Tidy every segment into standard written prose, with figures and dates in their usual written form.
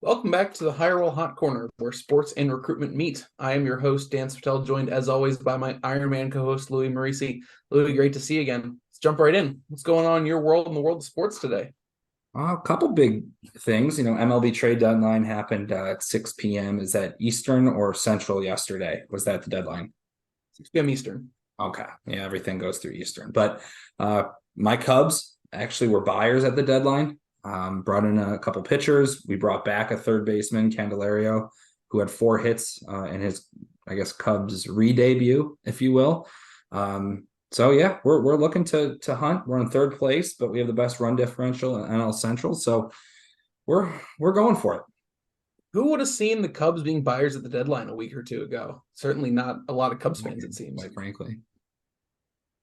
Welcome back to the Hirewell Hot Corner, where sports and recruitment meet. I am your host, Dan Spatel, joined as always by my Ironman co-host, Louie Marisi. Louie, great to see you again. Let's jump right in. What's going on in your world and the world of sports today? A couple big things. MLB Trade Deadline happened at 6 p.m. Is that Eastern or Central yesterday? Was that the deadline? 6 p.m. Eastern. Okay. Yeah, everything goes through Eastern. But my Cubs actually were buyers at the deadline. Brought in a couple pitchers. We brought back a third baseman, Candelario, who had 4 hits in his, I guess, Cubs re-debut, if you will. So yeah, we're looking to hunt. We're in third place, but we have the best run differential in NL Central. So we're going for it. Who would have seen the Cubs being buyers at the deadline a week or two ago? Certainly not a lot of Cubs fans, it seems. Quite frankly.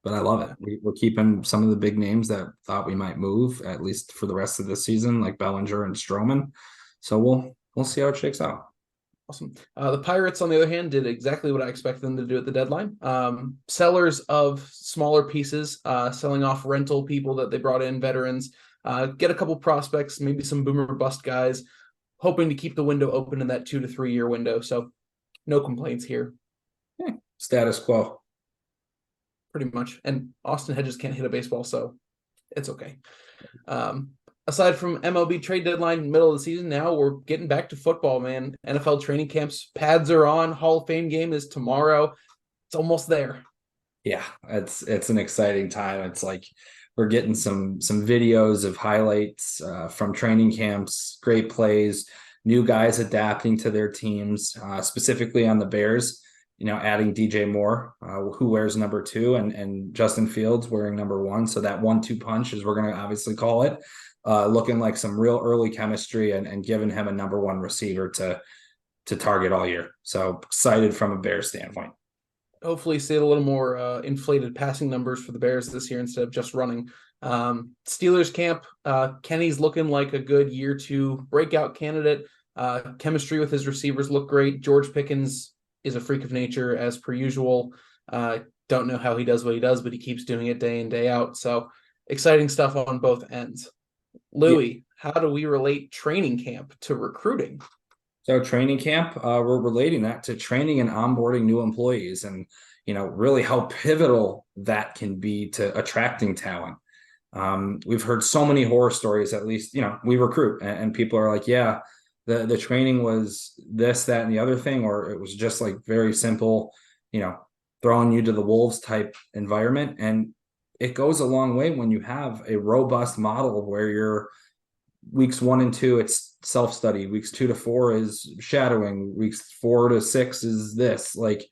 But I love it. Yeah. We're keeping some of the big names that thought we might move, at least for the rest of the season, like Bellinger and Stroman. So we'll see how it shakes out. Awesome. The Pirates, on the other hand, did exactly what I expected them to do at the deadline. Sellers of smaller pieces, selling off rental people that they brought in, veterans, get a couple prospects, maybe some boomer bust guys, hoping to keep the window open in that 2 to 3 year window. So no complaints here, Yeah, status quo. pretty much. And Austin Hedges can't hit a baseball, so it's okay. Aside from MLB trade deadline, middle of the season, now we're getting back to football, man. NFL training camps, pads are on. Hall of Fame game is tomorrow. It's almost there. Yeah, it's an exciting time. It's like we're getting some videos of highlights from training camps, great plays, new guys adapting to their teams, specifically on the Bears. Adding DJ Moore, who wears number 2, and Justin Fields wearing number 1. So that 1-2 punch, as we're going to obviously call it, looking like some real early chemistry and giving him a number 1 receiver to target all year. So excited from a Bears standpoint. Hopefully, see a little more inflated passing numbers for the Bears this year instead of just running. Steelers camp, Kenny's looking like a good year 2 breakout candidate. Chemistry with his receivers look great. George Pickens is a freak of nature as per usual. Don't know how he does what he does, but he keeps doing it day in, day out. So exciting stuff on both ends. Louie, how do we relate training camp to recruiting? So training camp, we're relating that to training and onboarding new employees, and really how pivotal that can be to attracting talent. We've heard so many horror stories. At least we recruit, and people are like, yeah, the training was this, that, and the other thing, or it was just like very simple, throwing you to the wolves type environment. And it goes a long way when you have a robust model where you're weeks 1 and 2, it's self-study. Weeks 2 to 4 is shadowing. Weeks 4 to 6 is this. Like,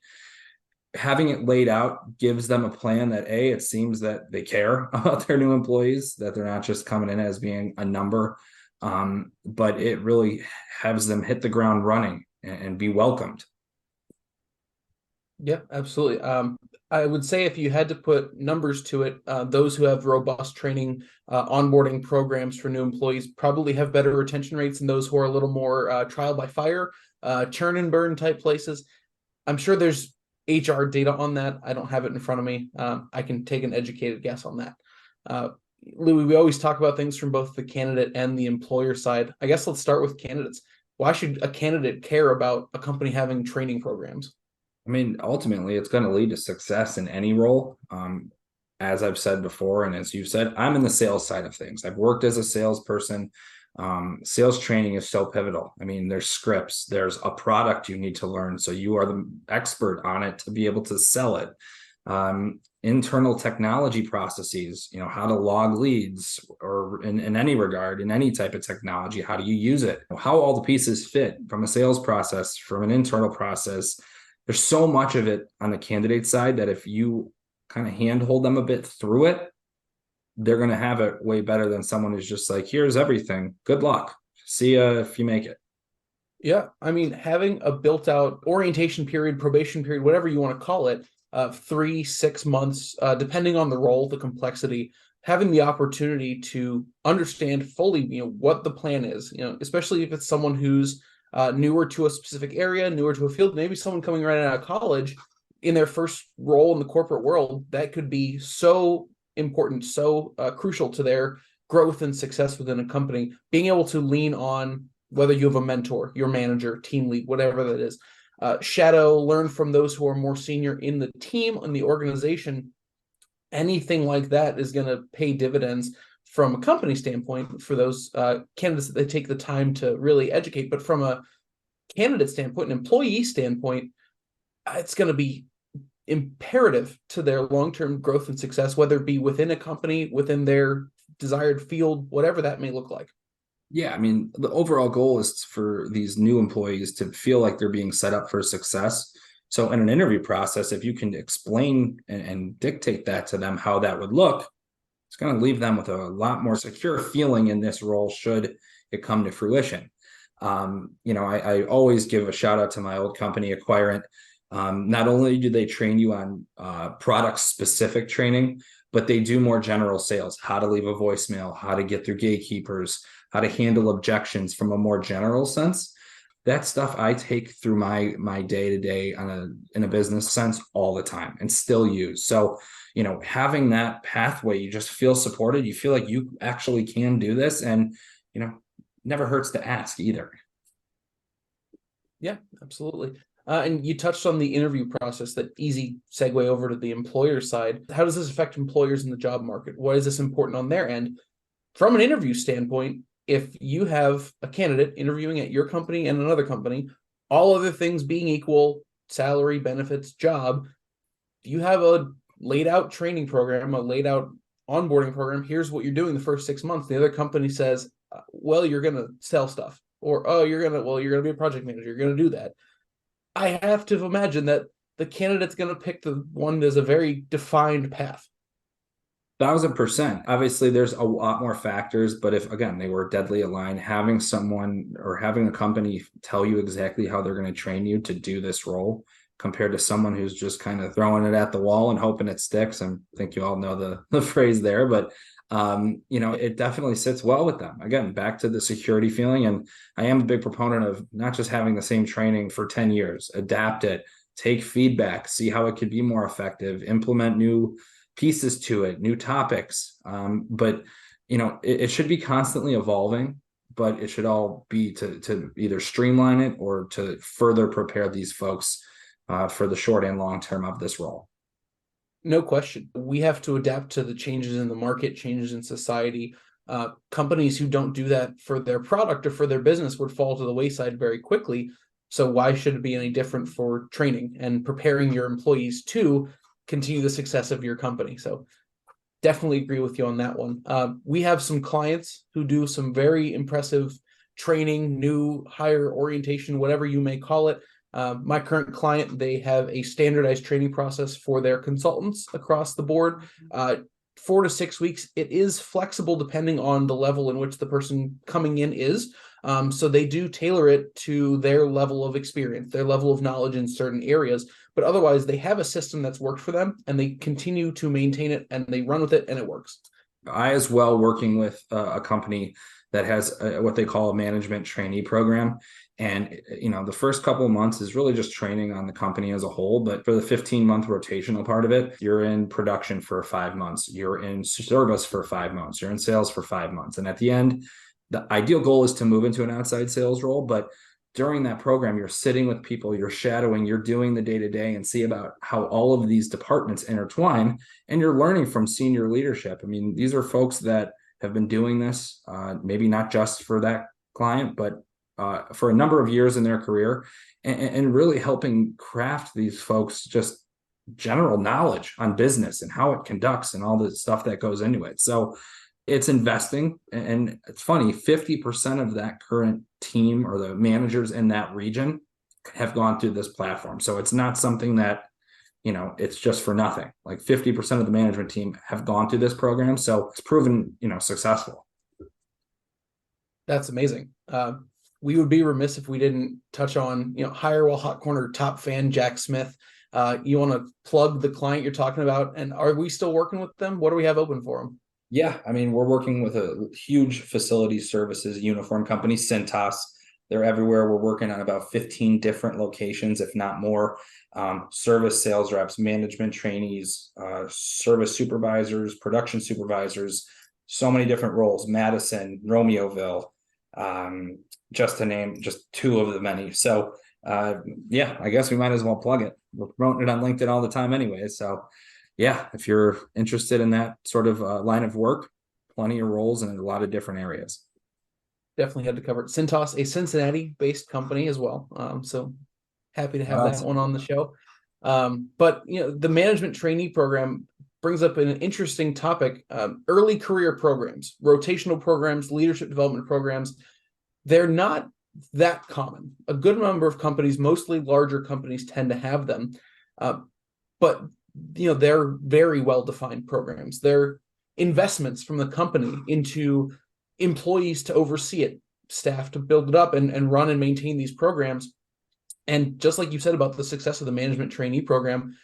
having it laid out gives them a plan that it seems that they care about their new employees, that they're not just coming in as being a number. But it really has them hit the ground running and be welcomed. Yeah, absolutely. I would say if you had to put numbers to it, those who have robust training, onboarding programs for new employees probably have better retention rates than those who are a little more trial by fire, churn and burn type places. I'm sure there's HR data on that. I don't have it in front of me. I can take an educated guess on that. Louis, we always talk about things from both the candidate and the employer side. I guess let's start with candidates. Why should a candidate care about a company having training programs? I mean, ultimately, it's going to lead to success in any role. As I've said before, and as you've said, I'm in the sales side of things. I've worked as a salesperson. Sales training is so pivotal. I mean, there's scripts, there's a product you need to learn. So you are the expert on it to be able to sell it. Internal technology processes, how to log leads, or in any regard, in any type of technology, how do you use it? How all the pieces fit from a sales process, from an internal process. There's so much of it on the candidate side that if you kind of handhold them a bit through it, they're going to have it way better than someone who's just like, here's everything. Good luck. See ya if you make it. Yeah, I mean, having a built out orientation period, probation period, whatever you want to call it, 3, 6 months, depending on the role, the complexity, having the opportunity to understand fully, what the plan is, especially if it's someone who's newer to a specific area, newer to a field, maybe someone coming right out of college in their first role in the corporate world, that could be so important, so crucial to their growth and success within a company. Being able to lean on whether you have a mentor, your manager, team lead, whatever that is. Shadow, learn from those who are more senior in the team, in the organization. Anything like that is going to pay dividends from a company standpoint for those candidates that they take the time to really educate. But from a candidate standpoint, an employee standpoint, it's going to be imperative to their long-term growth and success, whether it be within a company, within their desired field, whatever that may look like. Yeah, I mean, the overall goal is for these new employees to feel like they're being set up for success. So in an interview process, if you can explain and dictate that to them, how that would look, it's going to leave them with a lot more secure feeling in this role should it come to fruition. I always give a shout out to my old company, Acquirent. Not only do they train you on product specific training, but they do more general sales, how to leave a voicemail, how to get through gatekeepers, how to handle objections from a more general sense. That stuff I take through my day-to-day in a business sense all the time and still use. So, having that pathway, you just feel supported. You feel like you actually can do this, and, never hurts to ask either. Yeah, absolutely. And you touched on the interview process, that easy segue over to the employer side. How does this affect employers in the job market? Why is this important on their end? From an interview standpoint, if you have a candidate interviewing at your company and another company, all other things being equal, salary, benefits, job, you have a laid out training program, a laid out onboarding program. Here's what you're doing the first 6 months. The other company says, well, you're going to sell stuff, or, oh, you're going to be a project manager. You're going to do that. I have to imagine that the candidate's going to pick the one that's a very defined path. 1,000%. Obviously, there's a lot more factors, but if, again, they were deadly aligned, having someone or having a company tell you exactly how they're going to train you to do this role compared to someone who's just kind of throwing it at the wall and hoping it sticks. I think you all know the phrase there, but it definitely sits well with them. Again, back to the security feeling. And I am a big proponent of not just having the same training for 10 years, adapt it, take feedback, see how it could be more effective, implement new pieces to it, new topics. But it should be constantly evolving, but it should all be to either streamline it or to further prepare these folks for the short and long term of this role. No question. We have to adapt to the changes in the market, changes in society. Companies who don't do that for their product or for their business would fall to the wayside very quickly. So why should it be any different for training and preparing your employees to continue the success of your company? So definitely agree with you on that one. We have some clients who do some very impressive training, new hire orientation, whatever you may call it. My current client, they have a standardized training process for their consultants across the board. 4 to 6 weeks. It is flexible depending on the level in which the person coming in is. So they do tailor it to their level of experience, their level of knowledge in certain areas. But otherwise, they have a system that's worked for them, and they continue to maintain it, and they run with it, and it works. I, as well, working with a company that has what they call a management trainee program. And, the first couple of months is really just training on the company as a whole. But for the 15-month rotational part of it, you're in production for 5 months. You're in service for 5 months. You're in sales for 5 months. And at the end, the ideal goal is to move into an outside sales role. But during that program, you're sitting with people, you're shadowing, you're doing the day-to-day and see about how all of these departments intertwine. And you're learning from senior leadership. I mean, these are folks that have been doing this, maybe not just for that client, but for a number of years in their career, and really helping craft these folks just general knowledge on business and how it conducts and all the stuff that goes into it. So it's investing. And it's funny, 50% of that current team or the managers in that region have gone through this platform. So it's not something that, it's just for nothing. Like 50% of the management team have gone through this program. So it's proven, successful. That's amazing. We would be remiss if we didn't touch on, Hirewell Hot Corner top fan, Jack Smith. You want to plug the client you're talking about, and are we still working with them? What do we have open for them? Yeah, I mean, we're working with a huge facility services uniform company, Cintas. They're everywhere. We're working on about 15 different locations, if not more. Service sales reps, management trainees, service supervisors, production supervisors, so many different roles. Madison, Romeoville, just to name just two of the many. So yeah, I guess we might as well plug it. We're promoting it on LinkedIn all the time anyway. So yeah, if you're interested in that sort of line of work, plenty of roles in a lot of different areas. Definitely had to cover it. Cintas, a Cincinnati-based company as well. So happy to have that one on the show. But the management trainee program brings up an interesting topic. Early career programs, rotational programs, leadership development programs. They're not that common. A good number of companies, mostly larger companies, tend to have them. But they're very well-defined programs. They're investments from the company into employees to oversee it, staff to build it up and run and maintain these programs. And just like you said about the success of the management trainee program,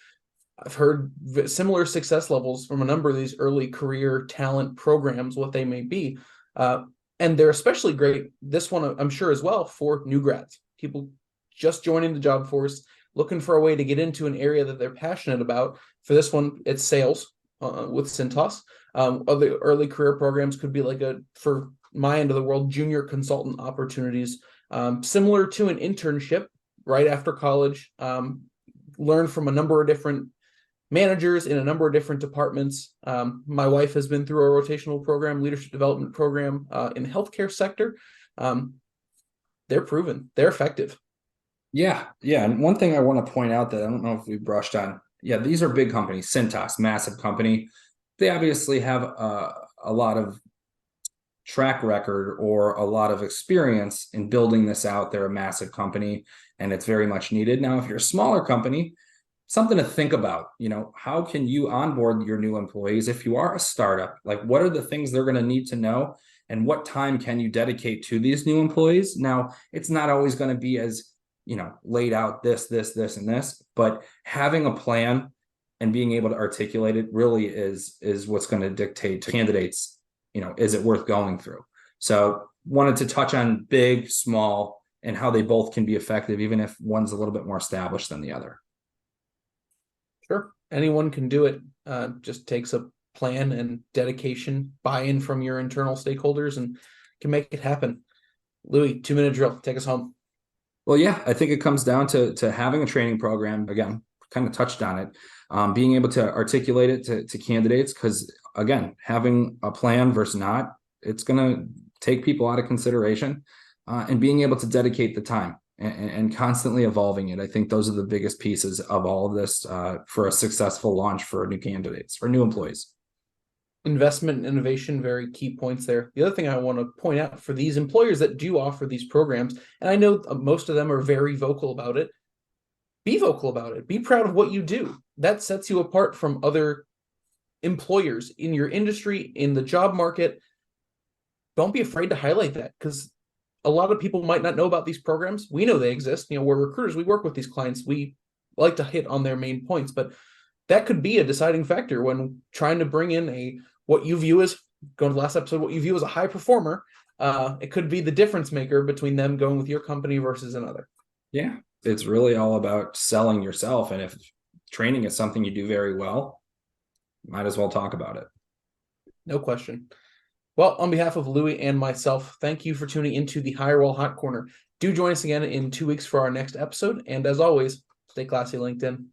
I've heard similar success levels from a number of these early career talent programs, what they may be. And they're especially great, this one I'm sure as well, for new grads, people just joining the job force, looking for a way to get into an area that they're passionate about. For this one, it's sales with Cintas. Other early career programs could be like for my end of the world, junior consultant opportunities, similar to an internship right after college. Learn from a number of different managers in a number of different departments. My wife has been through a rotational program, leadership development program in the healthcare sector. They're proven, they're effective. Yeah. And one thing I want to point out that I don't know if we brushed on. Yeah, these are big companies. Cintas, massive company. They obviously have a lot of track record or a lot of experience in building this out. They're a massive company and it's very much needed. Now, if you're a smaller company, something to think about, how can you onboard your new employees if you are a startup? Like, what are the things they're going to need to know and what time can you dedicate to these new employees? Now, it's not always going to be as, laid out this, and this, but having a plan and being able to articulate it really is what's going to dictate to candidates, is it worth going through? So wanted to touch on big, small, and how they both can be effective, even if one's a little bit more established than the other. Sure. Anyone can do it. Just takes a plan and dedication, buy-in from your internal stakeholders, and can make it happen. Louie, 2-minute drill. Take us home. Well, yeah, I think it comes down to having a training program. Again, kind of touched on it, being able to articulate it to candidates, because again, having a plan versus not, it's going to take people out of consideration, and being able to dedicate the time and constantly evolving it. I think those are the biggest pieces of all of this for a successful launch for new candidates or new employees. Investment and innovation, very key points there. The other thing I want to point out for these employers that do offer these programs, and I know most of them are very vocal about it, be vocal about it. Be proud of what you do. That sets you apart from other employers in your industry, in the job market. Don't be afraid to highlight that, because a lot of people might not know about these programs. We know they exist. We're recruiters. We work with these clients. We like to hit on their main points, but that could be a deciding factor when trying to bring in what you view as, going to the last episode, what you view as a high performer. It could be the difference maker between them going with your company versus another. Yeah, it's really all about selling yourself. And if training is something you do very well, might as well talk about it. No question. Well, on behalf of Louie and myself, thank you for tuning into the Hirewell Hot Corner. Do join us again in 2 weeks for our next episode. And as always, stay classy, LinkedIn.